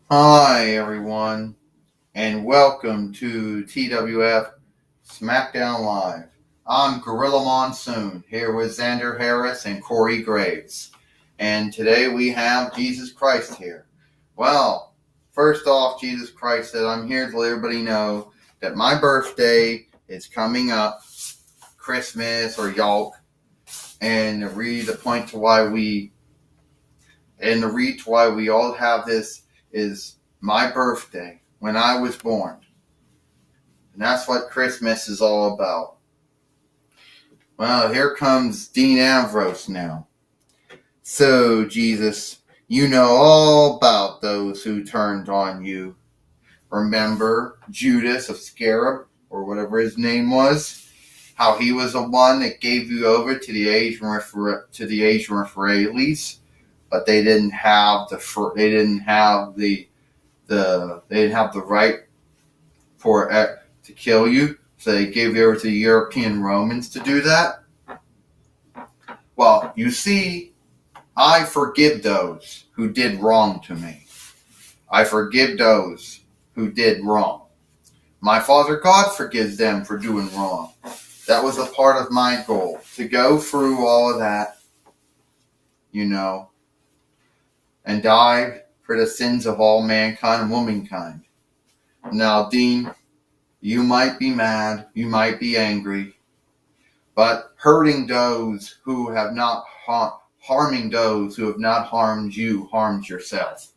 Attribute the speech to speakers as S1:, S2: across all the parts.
S1: Hi, everyone, and welcome to TWF Smackdown Live. I'm Gorilla Monsoon here with Xander Harris and Corey Graves, and today we have Jesus Christ here. Well, first off, Jesus Christ said, I'm here to let everybody know that my birthday is coming up, Christmas or Yawk, and the point to why we all have this is my birthday, when I was born. And that's what Christmas is all about. Well, here comes Dean Ambrose now. So, Jesus, you know all about those who turned on you. Remember Judas of Scarab, or whatever his name was? How he was the one that gave you over to the Asian Israelis, but they didn't have the right to kill you, so they gave it over to the European Romans to do that. Well, you see, I forgive those who did wrong to me. I forgive those who did wrong. My Father God forgives them for doing wrong. That was a part of my goal, to go through all of that, and die for the sins of all mankind and womankind. Now, Dean, you might be mad, you might be angry, but hurting those who have not harming those who have not harmed you harms yourself.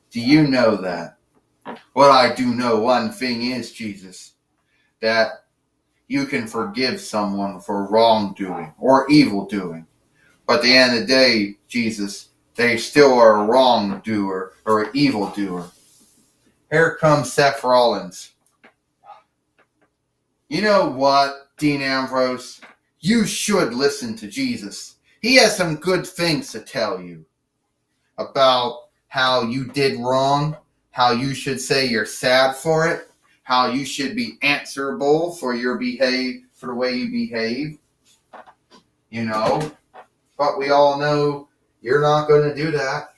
S1: Do you know that? What I do know, one thing is, Jesus, that you can forgive someone for wrongdoing or evil doing. But at the end of the day, Jesus, they still are a wrongdoer or an evildoer. Here comes Seth Rollins. You know what, Dean Ambrose? You should listen to Jesus. He has some good things to tell you about how you did wrong, how you should say you're sad for it, how you should be answerable for the way you behave. But we all know you're not going to do that.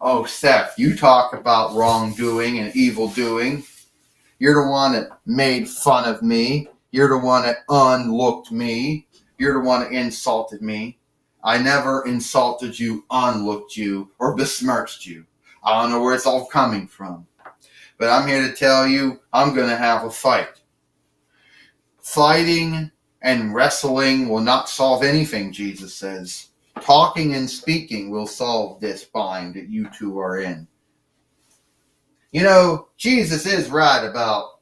S1: Oh, Seth, you talk about wrongdoing and evil doing. You're the one that made fun of me. You're the one that unlooked me. You're the one that insulted me. I never insulted you, unlooked you, or besmirched you. I don't know where it's all coming from. But I'm here to tell you, I'm going to have a fight. Fighting and wrestling will not solve anything, Jesus says. Talking and speaking will solve this bind that you two are in. Jesus is right about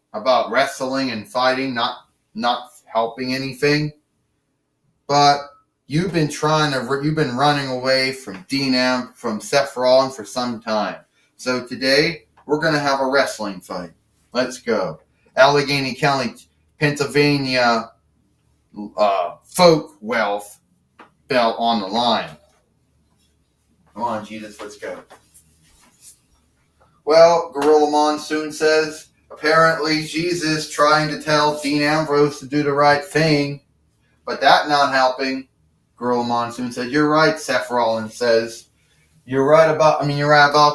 S1: wrestling and fighting not helping anything. But you've been running away from from Seth Rollins for some time. So today we're going to have a wrestling fight. Let's go. Allegheny County, Pennsylvania folk wealth belt on the line. Come on, Jesus, let's go. Well, Gorilla Monsoon says, apparently Jesus trying to tell Dean Ambrose to do the right thing, but that not helping. Gorilla Monsoon said, you're right, Seth Rollins says. You're right about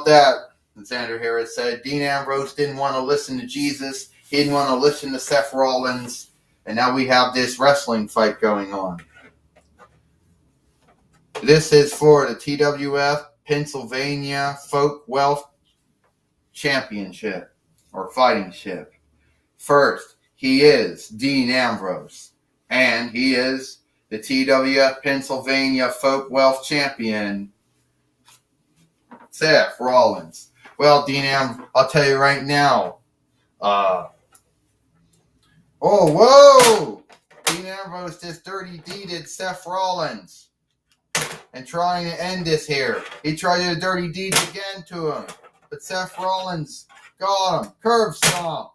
S1: that. And Xander Harris said, Dean Ambrose didn't want to listen to Jesus. He didn't want to listen to Seth Rollins. And now we have this wrestling fight going on. This is for the TWF Pennsylvania Folk Wealth Championship or Fighting Ship. First, he is Dean Ambrose, and he is the TWF Pennsylvania Folk Wealth Champion, Seth Rollins. Well, Dean Ambrose, I'll tell you right now. Whoa! Dean Ambrose just dirty deeded Seth Rollins. And trying to end this here. He tried to do a dirty deed again to him. But Seth Rollins got him. Curve stomp.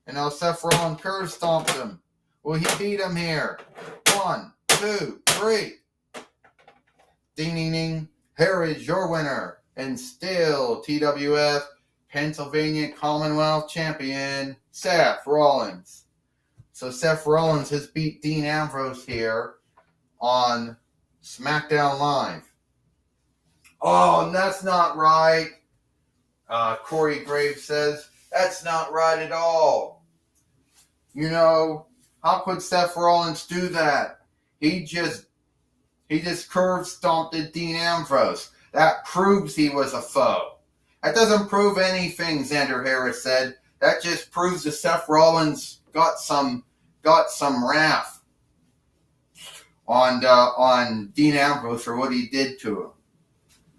S1: And now Seth Rollins curve stomped him. Well, he beat him here. 1, 2, 3. Ding, ding, ding. Here is your winner. And still TWF Pennsylvania Commonwealth Champion, Seth Rollins. So Seth Rollins has beat Dean Ambrose here on Smackdown Live. Oh, that's not right. Corey Graves says, that's not right at all. You know, how could Seth Rollins do that? He just curve stomped at Dean Ambrose. That proves he was a foe. That doesn't prove anything, Xander Harris said. That just proves that Seth Rollins got some wrath on Dean Ambrose for what he did to him.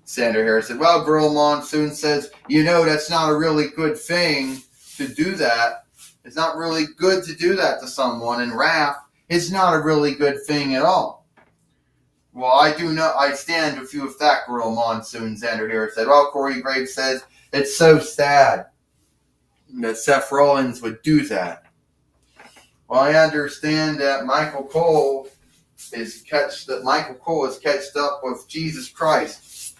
S1: Xander Harris said, well, Gorilla Monsoon says, that's not a really good thing to do that. It's not really good to do that to someone, and wrath is not a really good thing at all. Well, I do know, I stand with you with that, Gorilla Monsoon, Xander Harris said. Well, Corey Graves says, it's so sad that Seth Rollins would do that. Well, I understand that Michael Cole is catched up with Jesus Christ.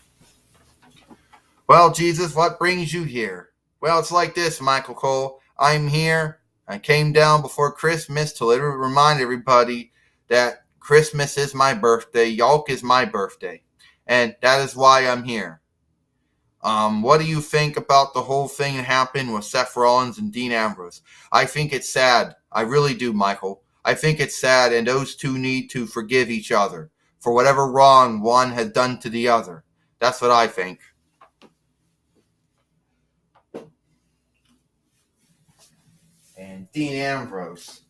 S1: Well, Jesus, what brings you here? Well, it's like this, Michael Cole. I'm here. I came down before Christmas to remind everybody that Christmas is my birthday. Yawk is my birthday. And that is why I'm here. What do you think about the whole thing that happened with Seth Rollins and Dean Ambrose? I think it's sad. I really do, Michael. I think it's sad, and those two need to forgive each other for whatever wrong one has done to the other. That's what I think. And Dean Ambrose.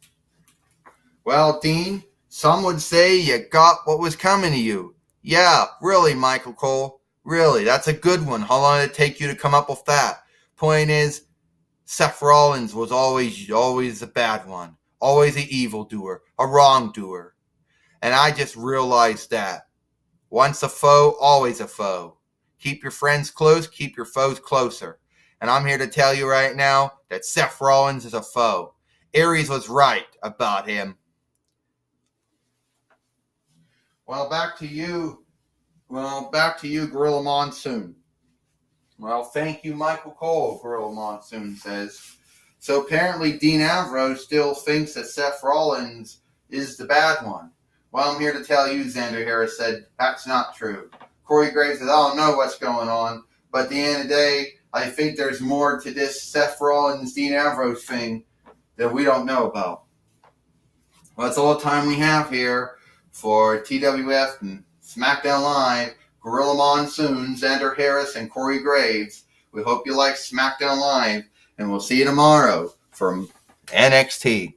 S1: Well, Dean, some would say you got what was coming to you. Yeah, really, Michael Cole. Really, that's a good one. How long did it take you to come up with that? Point is, Seth Rollins was always a bad one. Always an evildoer, a wrongdoer. And I just realized that. Once a foe, always a foe. Keep your friends close, keep your foes closer. And I'm here to tell you right now that Seth Rollins is a foe. Aries was right about him. Well, back to you, Gorilla Monsoon. Well, thank you, Michael Cole, Gorilla Monsoon says. So apparently Dean Ambrose still thinks that Seth Rollins is the bad one. Well, I'm here to tell you, Xander Harris said, that's not true. Corey Graves says, I don't know what's going on, but at the end of the day, I think there's more to this Seth Rollins, Dean Ambrose thing that we don't know about. Well, that's all the time we have here for TWF and SmackDown Live, Gorilla Monsoon, Xander Harris, and Corey Graves. We hope you like SmackDown Live, and we'll see you tomorrow from NXT.